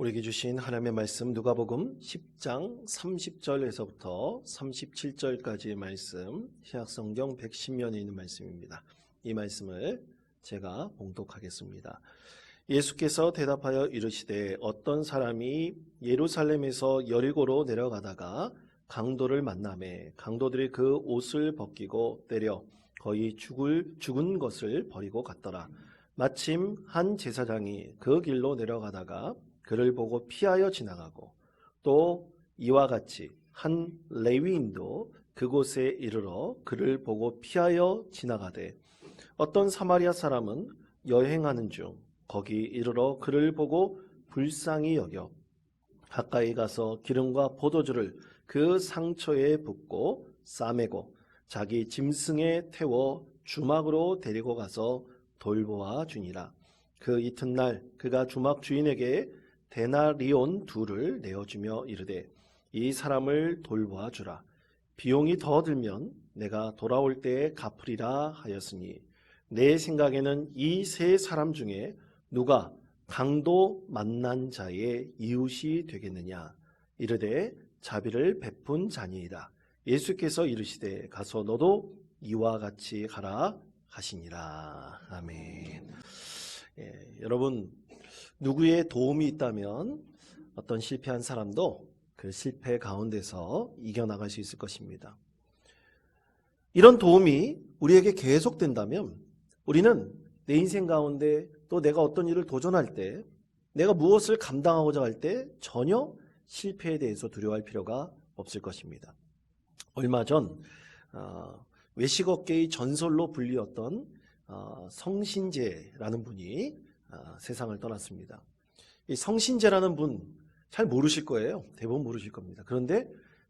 우리에게 주신 하나님의 말씀 누가복음 10장 30절에서부터 37절까지의 말씀, 신약성경 110면에 있는 말씀입니다. 이 말씀을 제가 봉독하겠습니다. 예수께서 대답하여 이르시되 어떤 사람이 예루살렘에서 여리고로 내려가다가 강도를 만나매 강도들이 그 옷을 벗기고 때려 거의 죽은 것을 버리고 갔더라. 마침 한 제사장이 그 길로 내려가다가 그를 보고 피하여 지나가고 또 이와 같이 한 레위인도 그곳에 이르러 그를 보고 피하여 지나가되 어떤 사마리아 사람은 여행하는 중 거기 이르러 그를 보고 불쌍히 여겨 가까이 가서 기름과 포도주를 그 상처에 붓고 싸매고 자기 짐승에 태워 주막으로 데리고 가서 돌보아 주니라. 그 이튿날 그가 주막 주인에게 데나리온 2를 내어주며 이르되 이 사람을 돌보아 주라. 비용이 더 들면 내가 돌아올 때에 갚으리라 하였으니 내 생각에는 이 세 사람 중에 누가 강도 만난 자의 이웃이 되겠느냐. 이르되 자비를 베푼 자니이다. 예수께서 이르시되 가서 너도 이와 같이 가라 하시니라. 아멘. 여러분, 누구의 도움이 있다면 어떤 실패한 사람도 그 실패 가운데서 이겨나갈 수 있을 것입니다. 이런 도움이 우리에게 계속된다면 우리는 내 인생 가운데 또 내가 어떤 일을 도전할 때 내가 무엇을 감당하고자 할 때 전혀 실패에 대해서 두려워할 필요가 없을 것입니다. 얼마 전 외식업계의 전설로 불리웠던 성신재라는 분이 세상을 떠났습니다. 이 성신재라는 분 잘 모르실 거예요. 대부분 모르실 겁니다. 그런데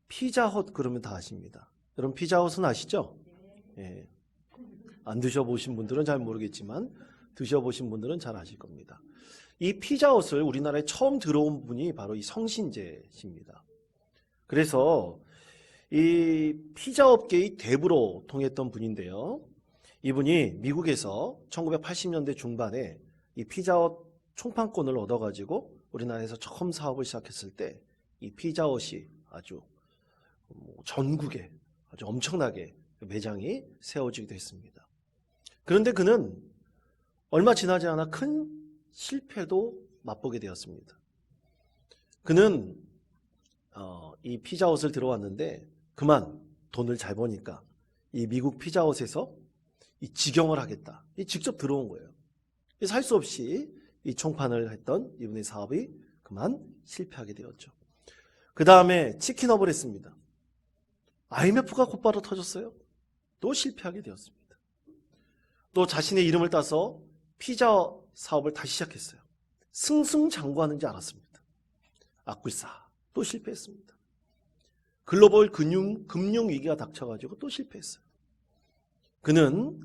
피자헛 그러면 다 아십니다. 여러분 피자헛은 아시죠? 예. 안 드셔보신 분들은 잘 모르겠지만 드셔보신 분들은 잘 아실 겁니다. 이 피자헛을 우리나라에 처음 들어온 분이 바로 이 성신재십니다. 그래서 이 피자업계의 대부로 통했던 분인데요. 이분이 미국에서 1980년대 중반에 이 피자헛 총판권을 얻어가지고 우리나라에서 처음 사업을 시작했을 때 이 피자헛이 아주 전국에 아주 엄청나게 매장이 세워지기도 했습니다. 그런데 그는 얼마 지나지 않아 큰 실패도 맛보게 되었습니다. 그는 이 피자헛을 들어왔는데 그만 돈을 잘 버니까 이 미국 피자헛에서 이 직영을 하겠다. 이 직접 들어온 거예요. 그래서 할 수 없이 이 총판을 했던 이분의 사업이 그만 실패하게 되었죠. 그 다음에 치킨업을 했습니다. IMF가 곧바로 터졌어요. 또 실패하게 되었습니다. 또 자신의 이름을 따서 피자 사업을 다시 시작했어요. 승승장구하는 줄 알았습니다. 악굴사 또 실패했습니다. 글로벌 금융위기가 닥쳐가지고 또 실패했어요. 그는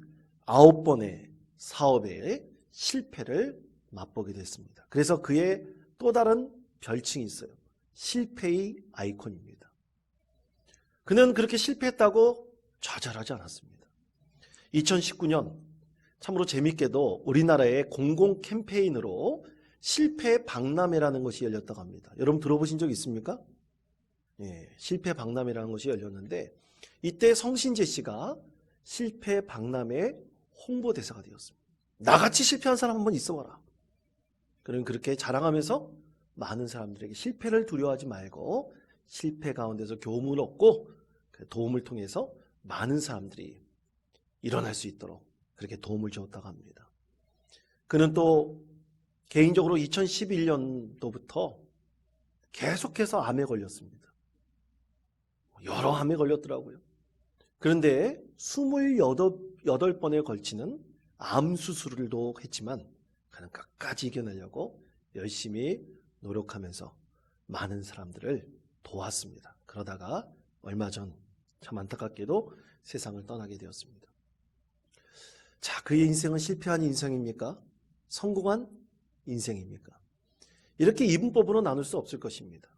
9번의 사업에 실패를 맛보게 됐습니다. 그래서 그의 또 다른 별칭이 있어요. 실패의 아이콘입니다. 그는 그렇게 실패했다고 좌절하지 않았습니다. 2019년 참으로 재밌게도 우리나라의 공공 캠페인으로 실패 박람회라는 것이 열렸다고 합니다. 여러분 들어보신 적 있습니까? 예, 실패 박람회라는 것이 열렸는데 이때 성신재 씨가 실패 박람회 홍보대사가 되었습니다. 나같이 실패한 사람 한번 있어봐라. 그는 그렇게 자랑하면서 많은 사람들에게 실패를 두려워하지 말고 실패 가운데서 교훈을 얻고 도움을 통해서 많은 사람들이 일어날 수 있도록 그렇게 도움을 주었다고 합니다. 그는 또 개인적으로 2011년도부터 계속해서 암에 걸렸습니다. 여러 암에 걸렸더라고요. 그런데 28번에 걸치는 암 수술도 했지만 그는 끝까지 이겨내려고 열심히 노력하면서 많은 사람들을 도왔습니다. 그러다가 얼마 전 참 안타깝게도 세상을 떠나게 되었습니다. 자, 그의 인생은 실패한 인생입니까? 성공한 인생입니까? 이렇게 이분법으로 나눌 수 없을 것입니다.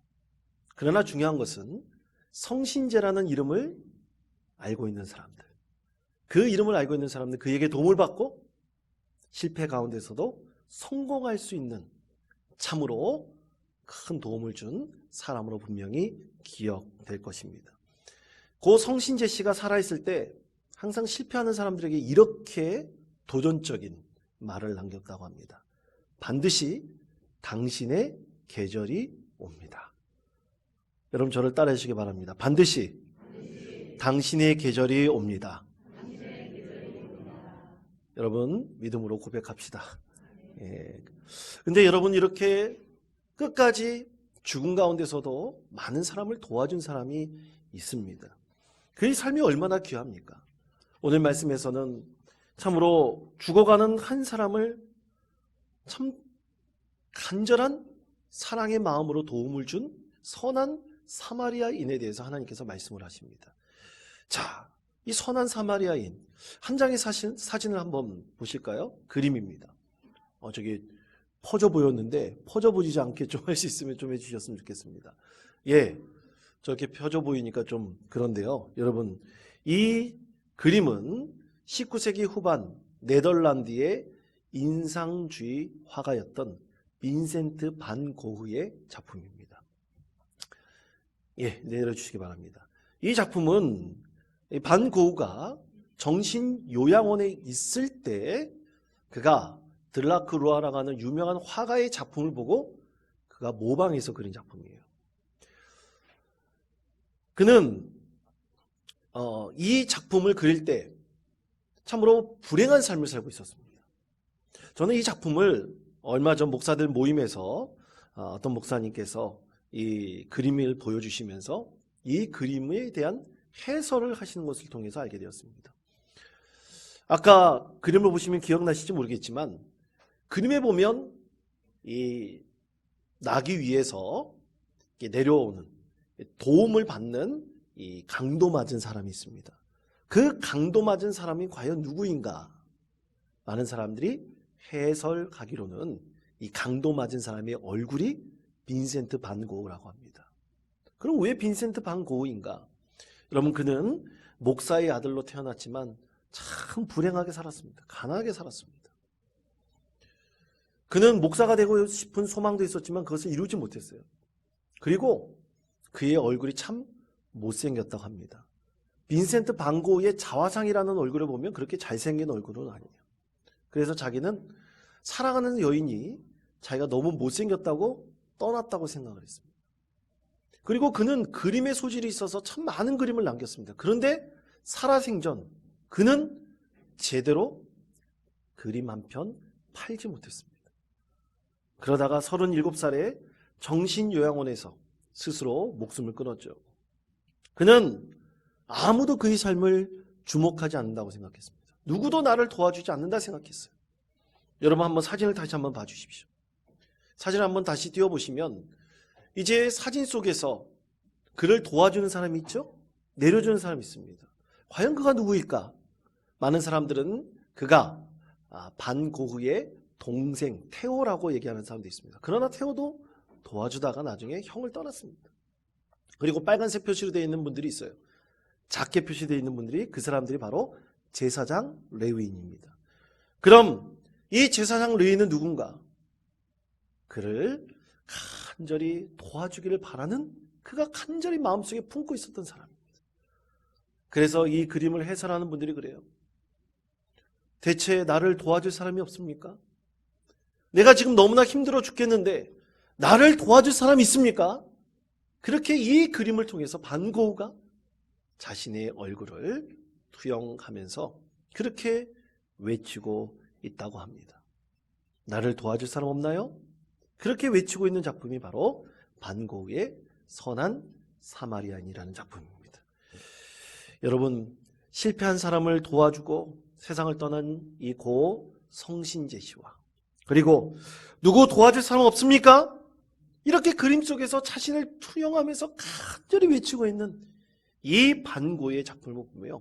그러나 중요한 것은 성신재라는 이름을 알고 있는 사람들, 그 이름을 알고 있는 사람들, 그에게 도움을 받고 실패 가운데서도 성공할 수 있는 참으로 큰 도움을 준 사람으로 분명히 기억될 것입니다. 고 성신재 씨가 살아있을 때 항상 실패하는 사람들에게 이렇게 도전적인 말을 남겼다고 합니다. 반드시 당신의 계절이 옵니다. 여러분 저를 따라해 주시기 바랍니다. 반드시 당신의 계절이 옵니다. 여러분 믿음으로 고백합시다. 근데 여러분 이렇게 끝까지 죽음 가운데서도 많은 사람을 도와준 사람이 있습니다. 그의 삶이 얼마나 귀합니까? 오늘 말씀에서는 참으로 죽어가는 한 사람을 참 간절한 사랑의 마음으로 도움을 준 선한 사마리아인에 대해서 하나님께서 말씀을 하십니다. 자, 이 선한 사마리아인 한 장의 사진을 한번 보실까요? 그림입니다. 저기 퍼져 보였는데 퍼져 보이지 않게 좀 할 수 있으면 좀 해주셨으면 좋겠습니다. 예, 저렇게 펴져 보이니까 좀 그런데요. 여러분 이 그림은 19세기 후반 네덜란드의 인상주의 화가였던 빈센트 반 고흐의 작품입니다. 예, 내려주시기 바랍니다. 이 작품은 반 고흐가 정신요양원에 있을 때 그가 드라큘라라고 하는 유명한 화가의 작품을 보고 그가 모방해서 그린 작품이에요. 그는 이 작품을 그릴 때 참으로 불행한 삶을 살고 있었습니다. 저는 이 작품을 얼마 전 목사들 모임에서 어떤 목사님께서 이 그림을 보여주시면서 이 그림에 대한 해설을 하시는 것을 통해서 알게 되었습니다. 아까 그림을 보시면 기억나실지 모르겠지만 그림에 보면 이 나기 위해서 내려오는 도움을 받는 이 강도 맞은 사람이 있습니다. 그 강도 맞은 사람이 과연 누구인가? 많은 사람들이 해설하기로는 이 강도 맞은 사람의 얼굴이 빈센트 반 고흐라고 합니다. 그럼 왜 빈센트 반 고흐인가? 여러분 그는 목사의 아들로 태어났지만 참 불행하게 살았습니다. 가난하게 살았습니다. 그는 목사가 되고 싶은 소망도 있었지만 그것을 이루지 못했어요. 그리고 그의 얼굴이 참 못생겼다고 합니다. 빈센트 반 고흐의 자화상이라는 얼굴을 보면 그렇게 잘생긴 얼굴은 아니에요. 그래서 자기는 사랑하는 여인이 자기가 너무 못생겼다고 떠났다고 생각을 했습니다. 그리고 그는 그림의 소질이 있어서 참 많은 그림을 남겼습니다. 그런데 살아생전 그는 제대로 그림 한 편 팔지 못했습니다. 그러다가 37살에 정신요양원에서 스스로 목숨을 끊었죠. 그는 아무도 그의 삶을 주목하지 않는다고 생각했습니다. 누구도 나를 도와주지 않는다 생각했어요. 여러분 한번 사진을 다시 한번 봐주십시오. 사진을 한번 다시 띄워보시면 이제 사진 속에서 그를 도와주는 사람이 있죠? 내려주는 사람이 있습니다. 과연 그가 누구일까? 많은 사람들은 그가 반 고흐의 동생 테오라고 얘기하는 사람도 있습니다. 그러나 테오도 도와주다가 나중에 형을 떠났습니다. 그리고 빨간색 표시로 되어 있는 분들이 있어요. 작게 표시되어 있는 분들이 그 사람들이 바로 제사장 레위인입니다. 그럼 이 제사장 레위인은 누군가? 그를 간절히 도와주기를 바라는 그가 간절히 마음속에 품고 있었던 사람입니다. 그래서 이 그림을 해설하는 분들이 그래요. 대체 나를 도와줄 사람이 없습니까? 내가 지금 너무나 힘들어 죽겠는데 나를 도와줄 사람이 있습니까? 그렇게 이 그림을 통해서 반 고흐가 자신의 얼굴을 투영하면서 그렇게 외치고 있다고 합니다. 나를 도와줄 사람 없나요? 그렇게 외치고 있는 작품이 바로 반 고흐의 선한 사마리아인이라는 작품입니다. 여러분 실패한 사람을 도와주고 세상을 떠난 이 고 성신재 씨와 그리고 누구 도와줄 사람 없습니까? 이렇게 그림 속에서 자신을 투영하면서 간절히 외치고 있는 이 반고의 작품을 보며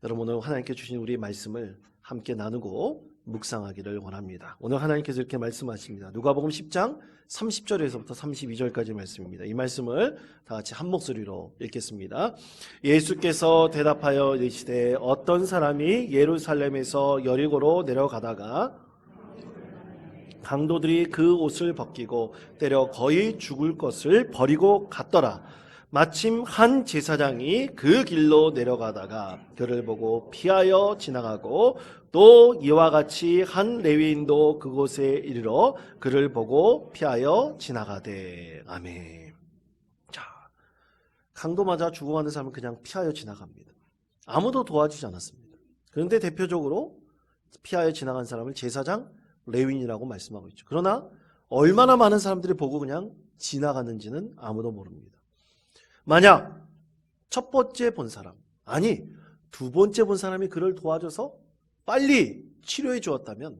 여러분 오늘 하나님께 주신 우리 말씀을 함께 나누고 묵상하기를 원합니다. 오늘 하나님께서 이렇게 말씀하십니다. 누가복음 10장 30절에서부터 32절까지 말씀입니다. 이 말씀을 다 같이 한 목소리로 읽겠습니다. 예수께서 대답하여 이르시되 어떤 사람이 예루살렘에서 여리고로 내려가다가 강도들이 그 옷을 벗기고 때려 거의 죽을 것을 버리고 갔더라. 마침 한 제사장이 그 길로 내려가다가 그를 보고 피하여 지나가고 또 이와 같이 한 레위인도 그곳에 이르러 그를 보고 피하여 지나가되. 아멘. 자, 강도 맞아 죽어가는 사람은 그냥 피하여 지나갑니다. 아무도 도와주지 않았습니다. 그런데 대표적으로 피하여 지나간 사람을 제사장, 레위인이라고 말씀하고 있죠. 그러나 얼마나 많은 사람들이 보고 그냥 지나갔는지는 아무도 모릅니다. 만약 첫 번째 본 사람, 아니 두 번째 본 사람이 그를 도와줘서 빨리 치료해 주었다면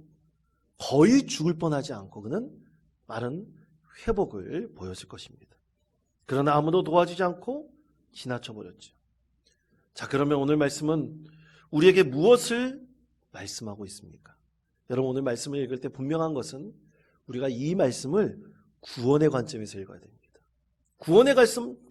거의 죽을 뻔하지 않고 그는 빠른 회복을 보였을 것입니다. 그러나 아무도 도와주지 않고 지나쳐 버렸죠. 자, 그러면 오늘 말씀은 우리에게 무엇을 말씀하고 있습니까? 여러분, 오늘 말씀을 읽을 때 분명한 것은 우리가 이 말씀을 구원의 관점에서 읽어야 됩니다. 구원의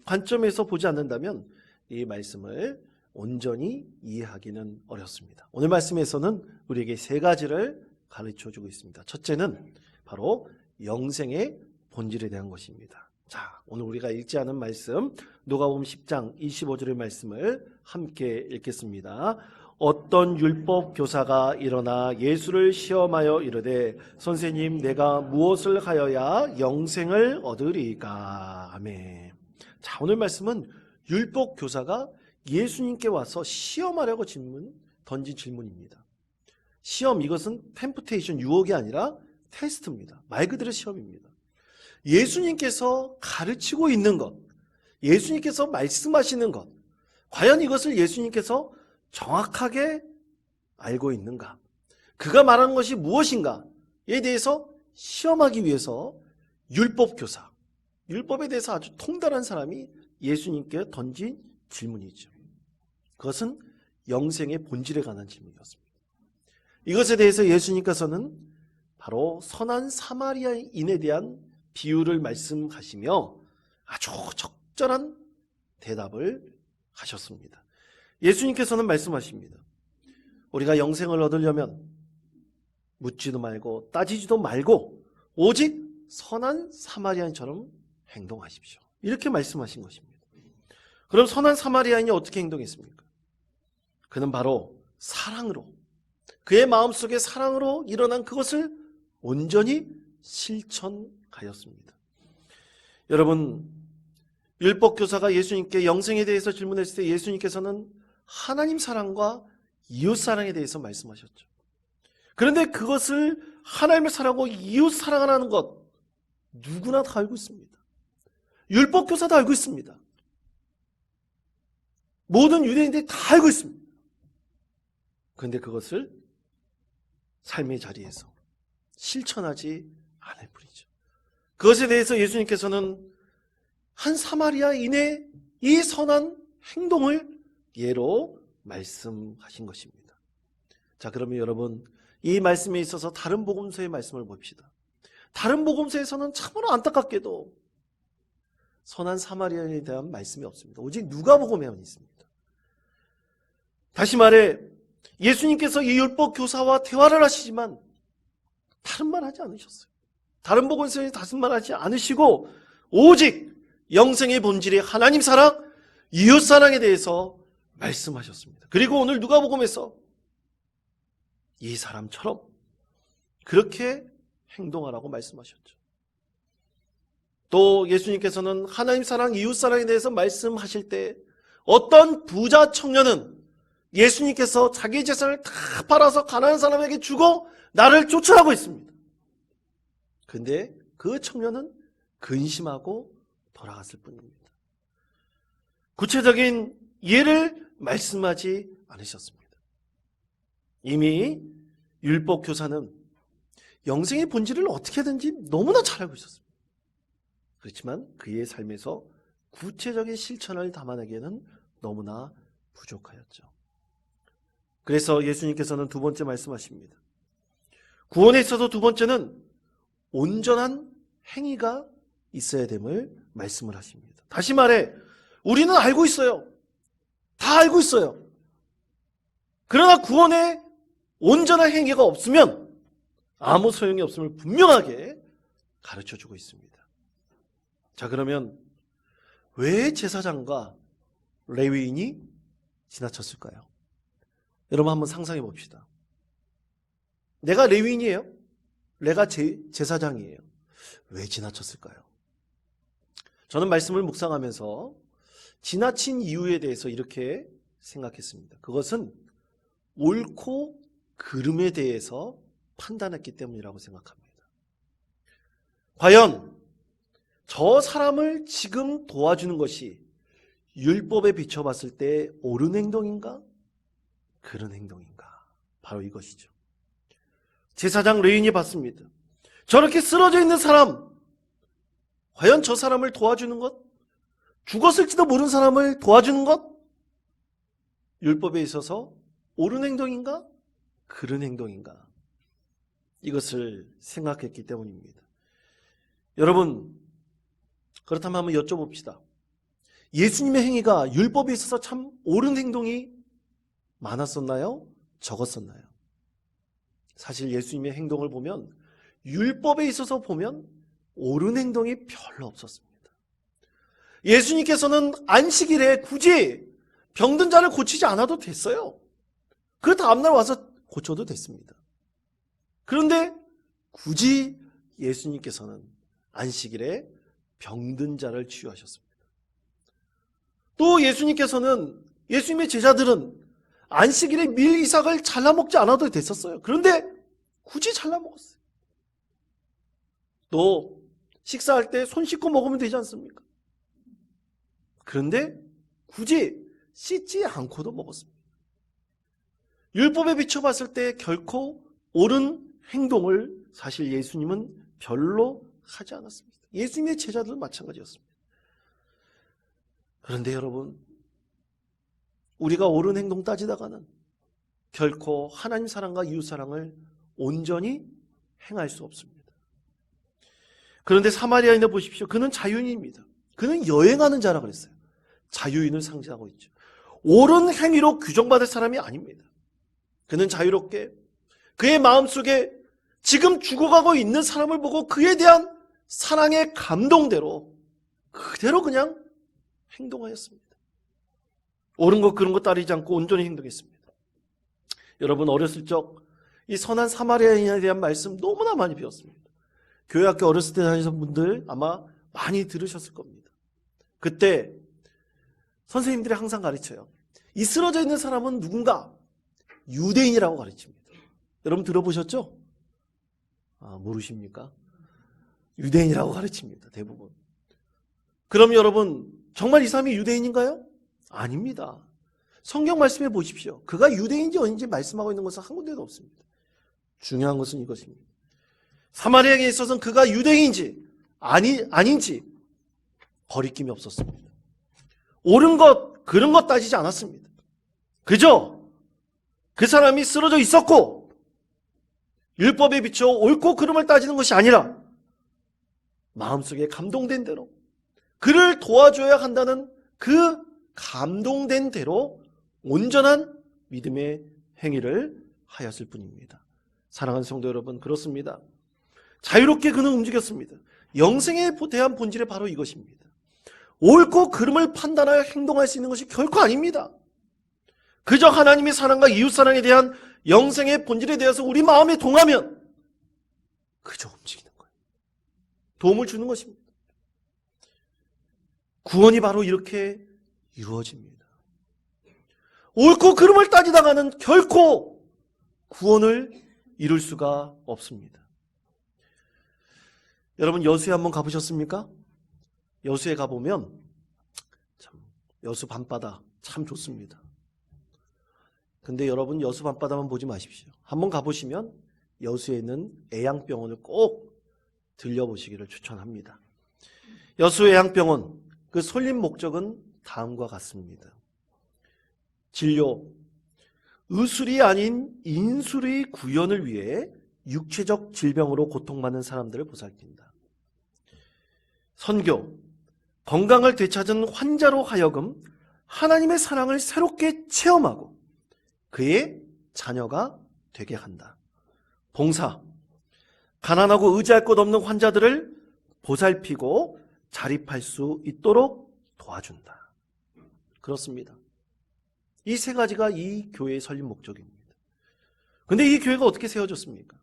관점에서 보지 않는다면 이 말씀을 온전히 이해하기는 어렵습니다. 오늘 말씀에서는 우리에게 세 가지를 가르쳐주고 있습니다. 첫째는 바로 영생의 본질에 대한 것입니다. 자, 오늘 우리가 읽지 않은 말씀 누가복음 10장 25절의 말씀을 함께 읽겠습니다. 어떤 율법 교사가 일어나 예수를 시험하여 이르되 선생님, 내가 무엇을 하여야 영생을 얻으리까? 아멘. 자, 오늘 말씀은 율법 교사가 예수님께 와서 시험하려고 던진 질문입니다. 시험, 이것은 템프테이션, 유혹이 아니라 테스트입니다. 말 그대로 시험입니다. 예수님께서 가르치고 있는 것, 예수님께서 말씀하시는 것, 과연 이것을 예수님께서 정확하게 알고 있는가? 그가 말하는 것이 무엇인가에 대해서 시험하기 위해서 율법교사, 율법에 대해서 아주 통달한 사람이 예수님께 던진 질문이죠. 그것은 영생의 본질에 관한 질문이었습니다. 이것에 대해서 예수님께서는 바로 선한 사마리아인에 대한 비유를 말씀하시며 아주 적절한 대답을 하셨습니다. 예수님께서는 말씀하십니다. 우리가 영생을 얻으려면 묻지도 말고 따지지도 말고 오직 선한 사마리아인처럼 행동하십시오. 이렇게 말씀하신 것입니다. 그럼 선한 사마리아인이 어떻게 행동했습니까? 그는 바로 사랑으로, 그의 마음속에 사랑으로 일어난 그것을 온전히 실천하였습니다. 여러분, 율법교사가 예수님께 영생에 대해서 질문했을 때 예수님께서는 하나님 사랑과 이웃 사랑에 대해서 말씀하셨죠. 그런데 그것을 하나님을 사랑하고 이웃 사랑하라는 것 누구나 다 알고 있습니다. 율법교사도 알고 있습니다. 모든 유대인들이 다 알고 있습니다. 그런데 그것을 삶의 자리에서 실천하지 않을 뿐이죠. 그것에 대해서 예수님께서는 한 사마리아인의 이 선한 행동을 예로 말씀하신 것입니다. 자, 그러면 여러분, 이 말씀에 있어서 다른 복음서의 말씀을 봅시다. 다른 복음서에서는 참으로 안타깝게도 선한 사마리아인에 대한 말씀이 없습니다. 오직 누가복음에만 있습니다. 다시 말해 예수님께서 이 율법 교사와 대화를 하시지만 다른 말 하지 않으셨어요. 다른 복음서에 다른 말 하지 않으시고 오직 영생의 본질이 하나님 사랑, 이웃 사랑에 대해서 말씀하셨습니다. 그리고 오늘 누가복음에서 이 사람처럼 그렇게 행동하라고 말씀하셨죠. 또 예수님께서는 하나님 사랑, 이웃 사랑에 대해서 말씀하실 때 어떤 부자 청년은 예수님께서 자기 재산을 다 팔아서 가난한 사람에게 주고 나를 쫓아가고 있습니다. 그런데 그 청년은 근심하고 돌아갔을 뿐입니다. 구체적인 예를 말씀하지 않으셨습니다. 이미 율법교사는 영생의 본질을 어떻게든지 너무나 잘 알고 있었습니다. 그렇지만 그의 삶에서 구체적인 실천을 담아내기에는 너무나 부족하였죠. 그래서 예수님께서는 두 번째 말씀하십니다. 구원에 있어서 두 번째는 온전한 행위가 있어야 됨을 말씀을 하십니다. 다시 말해 우리는 알고 있어요. 다 알고 있어요. 그러나 구원에 온전한 행위가 없으면 아무 소용이 없음을 분명하게 가르쳐주고 있습니다. 자, 그러면 왜 제사장과 레위인이 지나쳤을까요? 여러분 한번 상상해 봅시다. 내가 레위인이에요. 내가 제사장이에요. 왜 지나쳤을까요? 저는 말씀을 묵상하면서 지나친 이유에 대해서 이렇게 생각했습니다. 그것은 옳고 그름에 대해서 판단했기 때문이라고 생각합니다. 과연 저 사람을 지금 도와주는 것이 율법에 비춰봤을 때 옳은 행동인가? 그런 행동인가? 바로 이것이죠. 제사장 레위인이 봤습니다. 저렇게 쓰러져 있는 사람, 과연 저 사람을 도와주는 것? 죽었을지도 모르는 사람을 도와주는 것? 율법에 있어서 옳은 행동인가? 그런 행동인가? 이것을 생각했기 때문입니다. 여러분, 그렇다면 한번 여쭤봅시다. 예수님의 행위가 율법에 있어서 참 옳은 행동이 많았었나요? 적었었나요? 사실 예수님의 행동을 보면 율법에 있어서 보면 옳은 행동이 별로 없었습니다. 예수님께서는 안식일에 굳이 병든 자를 고치지 않아도 됐어요. 그 다음날 와서 고쳐도 됐습니다. 그런데 굳이 예수님께서는 안식일에 병든 자를 치유하셨습니다. 또 예수님의 제자들은 안식일에 밀 이삭을 잘라 먹지 않아도 됐었어요. 그런데 굳이 잘라 먹었어요. 또 식사할 때 손 씻고 먹으면 되지 않습니까? 그런데 굳이 씻지 않고도 먹었습니다. 율법에 비춰봤을 때 결코 옳은 행동을 사실 예수님은 별로 하지 않았습니다. 예수님의 제자들은 마찬가지였습니다. 그런데 여러분, 우리가 옳은 행동 따지다가는 결코 하나님 사랑과 이웃 사랑을 온전히 행할 수 없습니다. 그런데 사마리아인을 보십시오. 그는 자유인입니다. 그는 여행하는 자라 그랬어요. 자유인을 상징하고 있죠. 옳은 행위로 규정받을 사람이 아닙니다. 그는 자유롭게 그의 마음속에 지금 죽어가고 있는 사람을 보고 그에 대한 사랑의 감동대로 그대로 그냥 행동하였습니다. 옳은 것 그런 것 따르지 않고 온전히 행동했습니다. 여러분, 어렸을 적 이 선한 사마리아인에 대한 말씀 너무나 많이 배웠습니다. 교회학교 어렸을 때 다니신 분들 아마 많이 들으셨을 겁니다. 그때 선생님들이 항상 가르쳐요. 이 쓰러져 있는 사람은 누군가? 유대인이라고 가르칩니다. 여러분 들어보셨죠? 모르십니까? 유대인이라고 가르칩니다. 대부분. 그럼 여러분, 정말 이 사람이 유대인인가요? 아닙니다. 성경 말씀해 보십시오. 그가 유대인인지 아닌지 말씀하고 있는 것은 한 군데도 없습니다. 중요한 것은 이것입니다. 사마리아에 있어서는 그가 유대인인지 아닌지 거리낌이 없었습니다. 옳은 것, 그런 것 따지지 않았습니다. 그저 그 사람이 쓰러져 있었고 율법에 비춰 옳고 그름을 따지는 것이 아니라 마음속에 감동된 대로 그를 도와줘야 한다는 그 감동된 대로 온전한 믿음의 행위를 하였을 뿐입니다. 사랑하는 성도 여러분, 그렇습니다. 자유롭게 그는 움직였습니다. 영생에 대한 본질이 바로 이것입니다. 옳고 그름을 판단하여 행동할 수 있는 것이 결코 아닙니다. 그저 하나님의 사랑과 이웃사랑에 대한 영생의 본질에 대해서 우리 마음에 동하면 그저 움직이는 거예요. 도움을 주는 것입니다. 구원이 바로 이렇게 이루어집니다. 옳고 그름을 따지다가는 결코 구원을 이룰 수가 없습니다. 여러분, 여수에 한번 가보셨습니까? 여수에 가보면 참 여수 밤바다 참 좋습니다. 근데 여러분, 여수 밤바다만 보지 마십시오. 한번 가보시면 여수에 있는 애양병원을 꼭 들려보시기를 추천합니다. 여수 애양병원, 그 설립 목적은 다음과 같습니다. 진료, 의술이 아닌 인술의 구현을 위해 육체적 질병으로 고통받는 사람들을 보살핀다. 선교, 건강을 되찾은 환자로 하여금 하나님의 사랑을 새롭게 체험하고 그의 자녀가 되게 한다. 봉사, 가난하고 의지할 곳 없는 환자들을 보살피고 자립할 수 있도록 도와준다. 그렇습니다. 이 세 가지가 이 교회의 설립 목적입니다. 근데 이 교회가 어떻게 세워졌습니까?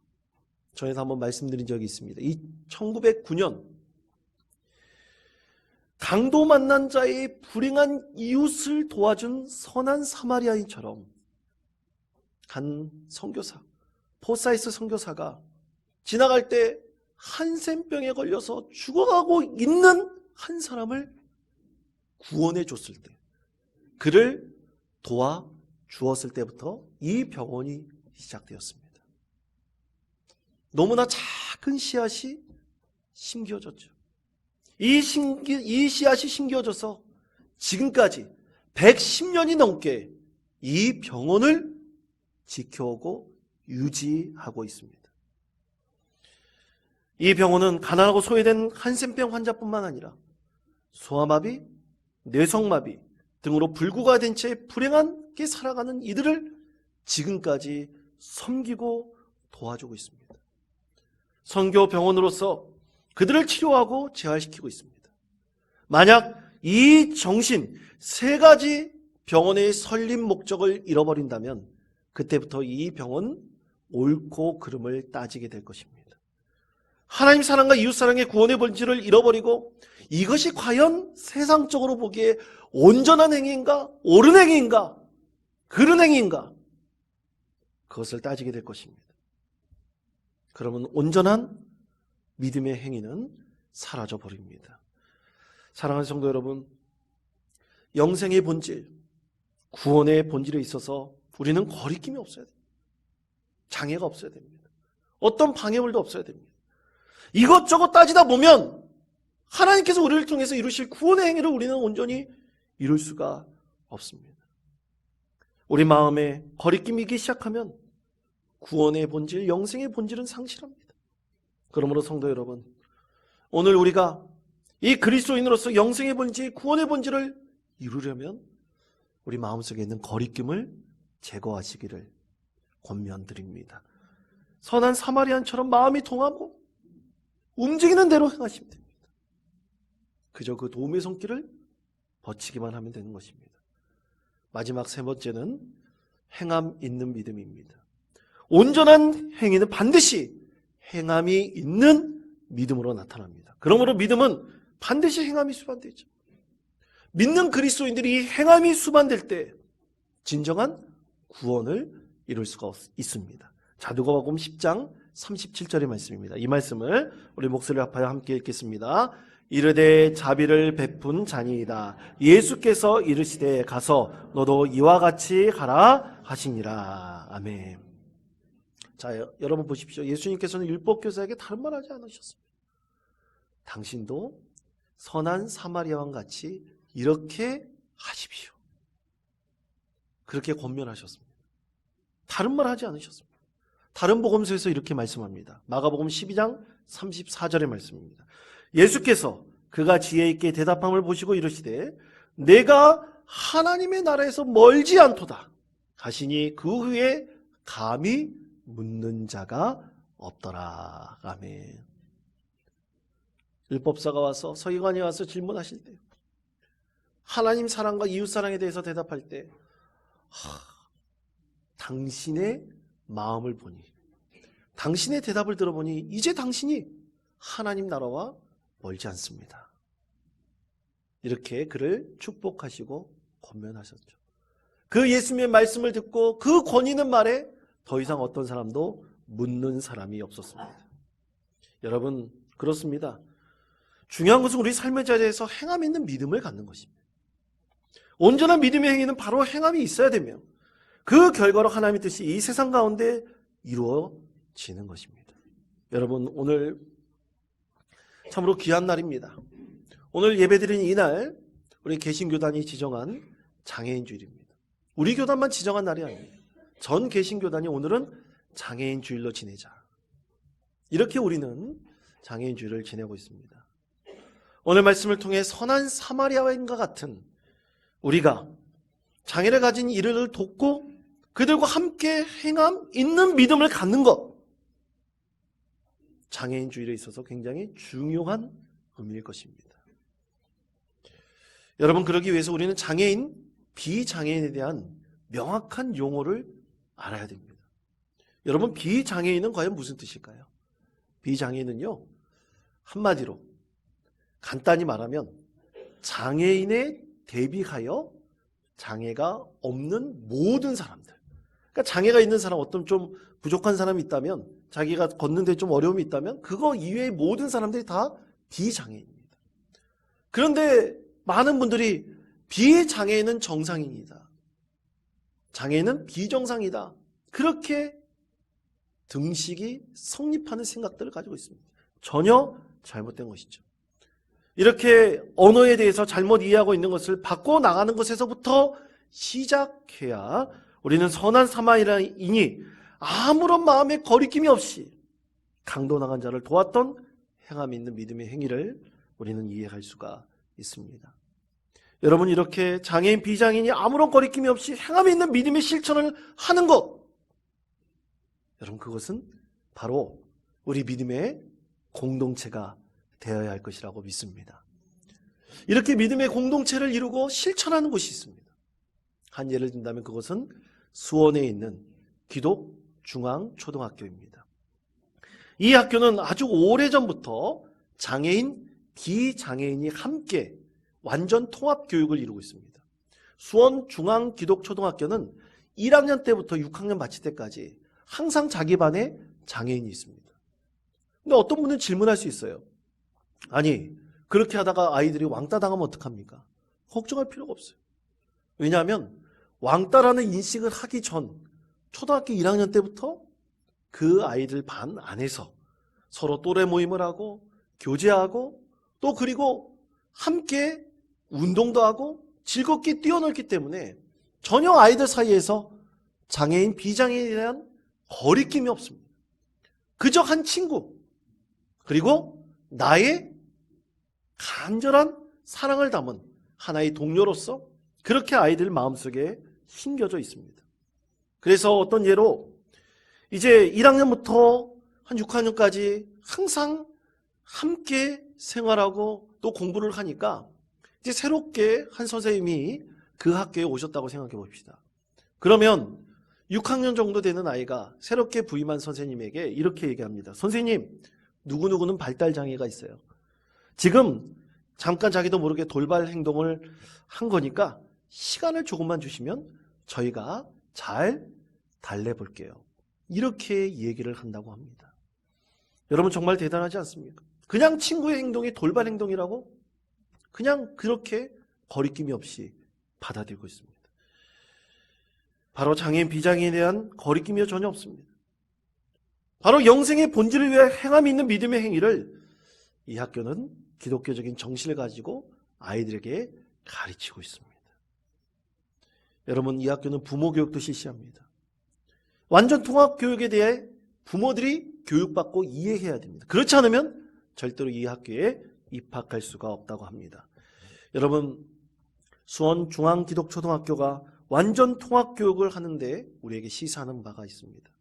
전에도 한번 말씀드린 적이 있습니다. 이 1909년 강도 만난 자의 불행한 이웃을 도와준 선한 사마리아인처럼 한 선교사, 포사이스 선교사가 지나갈 때 한센병에 걸려서 죽어가고 있는 한 사람을 구원해 줬을 때, 그를 도와주었을 때부터 이 병원이 시작되었습니다. 너무나 작은 씨앗이 심겨졌죠. 이 씨앗이 심겨져서 지금까지 110년이 넘게 이 병원을 지켜오고 유지하고 있습니다. 이 병원은 가난하고 소외된 한센병 환자뿐만 아니라 소아마비, 뇌성마비 등으로 불구가 된 채 불행하게 살아가는 이들을 지금까지 섬기고 도와주고 있습니다. 선교 병원으로서 그들을 치료하고 재활시키고 있습니다. 만약 이 정신 세 가지 병원의 설립 목적을 잃어버린다면 그때부터 이 병원 옳고 그름을 따지게 될 것입니다. 하나님 사랑과 이웃 사랑의 구원의 본질을 잃어버리고 이것이 과연 세상적으로 보기에 온전한 행위인가, 옳은 행위인가, 그른 행위인가, 그것을 따지게 될 것입니다. 그러면 온전한 믿음의 행위는 사라져 버립니다. 사랑하는 성도 여러분, 영생의 본질, 구원의 본질에 있어서 우리는 거리낌이 없어야 됩니다. 장애가 없어야 됩니다. 어떤 방해물도 없어야 됩니다. 이것저것 따지다 보면 하나님께서 우리를 통해서 이루실 구원의 행위를 우리는 온전히 이룰 수가 없습니다. 우리 마음에 거리낌이 있기 시작하면 구원의 본질, 영생의 본질은 상실합니다. 그러므로 성도 여러분, 오늘 우리가 이 그리스도인으로서 영생의 본질, 구원의 본질을 이루려면 우리 마음속에 있는 거리낌을 제거하시기를 권면드립니다. 선한 사마리안처럼 마음이 동하고 움직이는 대로 행하시면 됩니다. 그저 그 도움의 손길을 버치기만 하면 되는 것입니다. 마지막 세 번째는 행함 있는 믿음입니다. 온전한 행위는 반드시 행함이 있는 믿음으로 나타납니다. 그러므로 믿음은 반드시 행함이 수반되죠. 믿는 그리스도인들이 행함이 수반될 때 진정한 구원을 이룰 수가 있습니다. 자, 누가복음 10장 37절의 말씀입니다. 이 말씀을 우리 목소리를 합하여 함께 읽겠습니다. 이르되 자비를 베푼 자니이다. 예수께서 이르시되 가서 너도 이와 같이 하라 하시니라. 아멘. 자, 여러분 보십시오. 예수님께서는 율법교사에게 다른 말 하지 않으셨습니다. 당신도 선한 사마리아와 같이 이렇게 하십시오. 그렇게 권면하셨습니다. 다른 말 하지 않으셨습니다. 다른 복음서에서 이렇게 말씀합니다. 마가복음 12장 34절의 말씀입니다. 예수께서 그가 지혜 있게 대답함을 보시고 이르시되 내가 하나님의 나라에서 멀지 않도다 하시니 그 후에 감히 묻는 자가 없더라. 아멘. 율법사가 와서, 서기관이 와서 질문하실 때, 하나님 사랑과 이웃 사랑에 대해서 대답할 때 당신의 마음을 보니, 당신의 대답을 들어보니 이제 당신이 하나님 나라와 멀지 않습니다. 이렇게 그를 축복하시고 권면하셨죠. 그 예수님의 말씀을 듣고 그 권위 있는 말에 더 이상 어떤 사람도 묻는 사람이 없었습니다. 여러분, 그렇습니다. 중요한 것은 우리 삶의 자리에서 행함 있는 믿음을 갖는 것입니다. 온전한 믿음의 행위는 바로 행함이 있어야 되며 그 결과로 하나님의 뜻이 이 세상 가운데 이루어지는 것입니다. 여러분, 오늘 참으로 귀한 날입니다. 오늘 예배드린 이날 우리 개신교단이 지정한 장애인 주일입니다. 우리 교단만 지정한 날이 아니에요. 전 개신교단이 오늘은 장애인 주일로 지내자, 이렇게 우리는 장애인 주일을 지내고 있습니다. 오늘 말씀을 통해 선한 사마리아인과 같은 우리가 장애를 가진 이들을 돕고 그들과 함께 행함 있는 믿음을 갖는 것, 장애인주의에 있어서 굉장히 중요한 의미일 것입니다. 여러분, 그러기 위해서 우리는 장애인, 비장애인에 대한 명확한 용어를 알아야 됩니다. 여러분, 비장애인은 과연 무슨 뜻일까요? 비장애인은요, 한마디로 간단히 말하면 장애인에 대비하여 장애가 없는 모든 사람들. 그러니까 장애가 있는 사람, 어떤 좀 부족한 사람이 있다면, 자기가 걷는데 좀 어려움이 있다면 그거 이외의 모든 사람들이 다 비장애인입니다. 그런데 많은 분들이 비장애인은 정상인이다, 장애인은 비정상이다, 그렇게 등식이 성립하는 생각들을 가지고 있습니다. 전혀 잘못된 것이죠. 이렇게 언어에 대해서 잘못 이해하고 있는 것을 바꿔나가는 것에서부터 시작해야 우리는 선한 사마리아인이 아무런 마음의 거리낌이 없이 강도 나간 자를 도왔던 행함 있는 믿음의 행위를 우리는 이해할 수가 있습니다. 여러분, 이렇게 장애인, 비장애인이 아무런 거리낌이 없이 행함 있는 믿음의 실천을 하는 것, 여러분, 그것은 바로 우리 믿음의 공동체가 되어야 할 것이라고 믿습니다. 이렇게 믿음의 공동체를 이루고 실천하는 곳이 있습니다. 한 예를 든다면 그것은 수원에 있는 기독중앙초등학교입니다. 이 학교는 아주 오래전부터 장애인, 비장애인이 함께 완전 통합교육을 이루고 있습니다. 수원중앙기독초등학교는 1학년 때부터 6학년 마칠 때까지 항상 자기 반에 장애인이 있습니다. 근데 어떤 분은 질문할 수 있어요. 아니, 그렇게 하다가 아이들이 왕따 당하면 어떡합니까? 걱정할 필요가 없어요. 왜냐하면 왕따라는 인식을 하기 전 초등학교 1학년 때부터 그 아이들 반 안에서 서로 또래 모임을 하고 교제하고 또 그리고 함께 운동도 하고 즐겁게 뛰어놀기 때문에 전혀 아이들 사이에서 장애인, 비장애인에 대한 거리낌이 없습니다. 그저 한 친구, 그리고 나의 간절한 사랑을 담은 하나의 동료로서 그렇게 아이들 마음속에 심겨져 있습니다. 그래서 어떤 예로 이제 1학년부터 한 6학년까지 항상 함께 생활하고 또 공부를 하니까 이제 새롭게 한 선생님이 그 학교에 오셨다고 생각해 봅시다. 그러면 6학년 정도 되는 아이가 새롭게 부임한 선생님에게 이렇게 얘기합니다. 선생님, 누구누구는 발달장애가 있어요. 지금 잠깐 자기도 모르게 돌발 행동을 한 거니까 시간을 조금만 주시면 저희가 잘 달래볼게요. 이렇게 얘기를 한다고 합니다. 여러분, 정말 대단하지 않습니까? 그냥 친구의 행동이 돌발 행동이라고 그냥 그렇게 거리낌이 없이 받아들이고 있습니다. 바로 장애인, 비장애인에 대한 거리낌이 전혀 없습니다. 바로 영생의 본질을 위해 행함이 있는 믿음의 행위를 이 학교는 기독교적인 정신을 가지고 아이들에게 가르치고 있습니다. 여러분, 이 학교는 부모 교육도 실시합니다. 완전 통합 교육에 대해 부모들이 교육받고 이해해야 됩니다. 그렇지 않으면 절대로 이 학교에 입학할 수가 없다고 합니다. 여러분, 수원중앙기독초등학교가 완전 통합 교육을 하는데 우리에게 시사하는 바가 있습니다.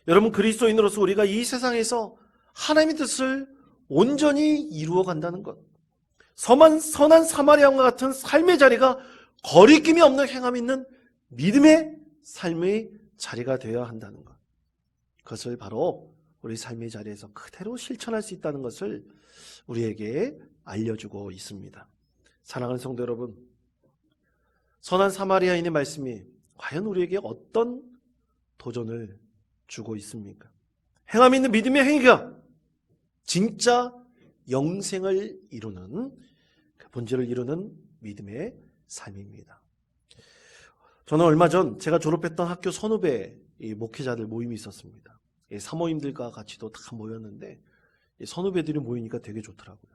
여러분, 그리스도인으로서 우리가 이 세상에서 하나님의 뜻을 온전히 이루어 간다는 것, 선한 사마리아인과 같은 삶의 자리가 거리낌이 없는 행함 있는 믿음의 삶의 자리가 되어야 한다는 것, 그것을 바로 우리 삶의 자리에서 그대로 실천할 수 있다는 것을 우리에게 알려주고 있습니다. 사랑하는 성도 여러분, 선한 사마리아인의 말씀이 과연 우리에게 어떤 도전을 주고 있습니까? 행함 있는 믿음의 행위가 진짜 영생을 이루는, 그 본질을 이루는 믿음의 삶입니다. 저는 얼마 전 제가 졸업했던 학교 선후배 목회자들 모임이 있었습니다. 사모님들과 같이도 다 모였는데 선후배들이 모이니까 되게 좋더라고요.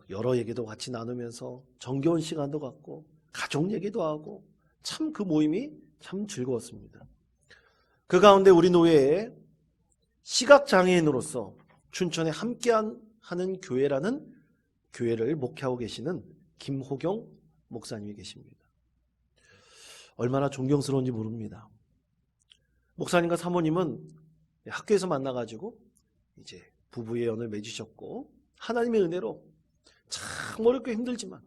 여러 얘기도 같이 나누면서 정겨운 시간도 갖고 가족 얘기도 하고 참 그 모임이 참 즐거웠습니다. 그 가운데 우리 노예에 시각장애인으로서 춘천에 함께하는 교회라는 교회를 목회하고 계시는 김호경 목사님이 계십니다. 얼마나 존경스러운지 모릅니다. 목사님과 사모님은 학교에서 만나가지고 이제 부부의 연을 맺으셨고 하나님의 은혜로 참 어렵고 힘들지만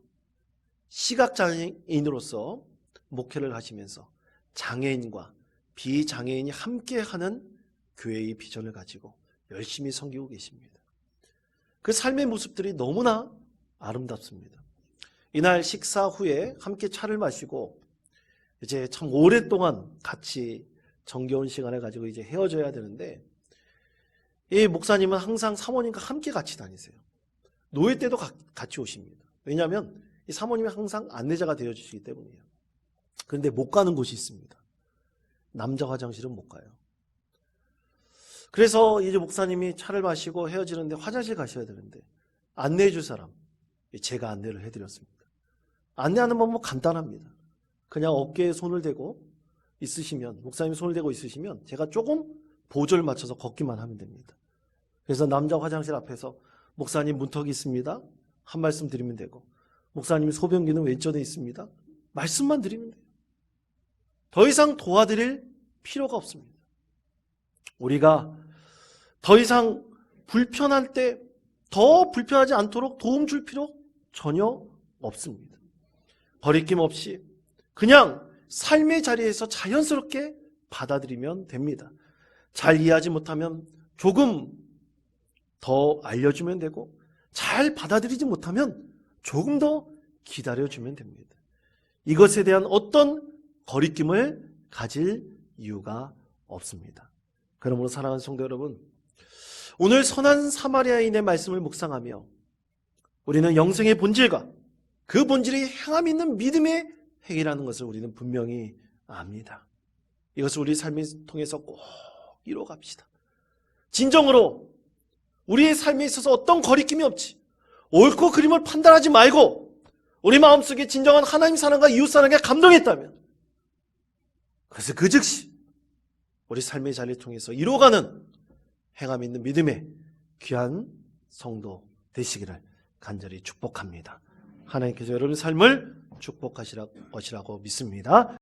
시각장애인으로서 목회를 하시면서 장애인과 비장애인이 함께하는 교회의 비전을 가지고 열심히 섬기고 계십니다. 그 삶의 모습들이 너무나 아름답습니다. 이날 식사 후에 함께 차를 마시고 이제 참 오랫동안 같이 정겨운 시간을 가지고 이제 헤어져야 되는데, 이 목사님은 항상 사모님과 함께 같이 다니세요. 노예 때도 같이 오십니다. 왜냐하면 이 사모님이 항상 안내자가 되어주시기 때문이에요. 그런데 못 가는 곳이 있습니다. 남자 화장실은 못 가요. 그래서 이제 목사님이 차를 마시고 헤어지는데 화장실 가셔야 되는데 안내해 줄 사람, 제가 안내를 해드렸습니다. 안내하는 방법은 간단합니다. 그냥 어깨에 손을 대고 있으시면, 목사님이 손을 대고 있으시면 제가 조금 보조를 맞춰서 걷기만 하면 됩니다. 그래서 남자 화장실 앞에서 목사님 문턱이 있습니다. 한 말씀 드리면 되고, 목사님 소변기는 왼쪽에 있습니다. 말씀만 드리면 돼요. 더 이상 도와드릴 필요가 없습니다. 우리가 더 이상 불편할 때 더 불편하지 않도록 도움 줄 필요 전혀 없습니다. 버리낌 없이 그냥 삶의 자리에서 자연스럽게 받아들이면 됩니다. 잘 이해하지 못하면 조금 더 알려주면 되고, 잘 받아들이지 못하면 조금 더 기다려주면 됩니다. 이것에 대한 어떤 거리낌을 가질 이유가 없습니다. 그러므로 사랑하는 성도 여러분, 오늘 선한 사마리아인의 말씀을 묵상하며 우리는 영생의 본질과 그 본질이 행함 있는 믿음의 행위라는 것을 우리는 분명히 압니다. 이것을 우리 삶을 통해서 꼭 이뤄갑시다. 진정으로 우리의 삶에 있어서 어떤 거리낌이 없이 옳고 그름을 판단하지 말고 우리 마음속에 진정한 하나님 사랑과 이웃 사랑에 감동했다면 그래서 그 즉시 우리 삶의 자리를 통해서 이루어가는 행함 있는 믿음의 귀한 성도 되시기를 간절히 축복합니다. 하나님께서 여러분의 삶을 축복하실 것이라고 믿습니다.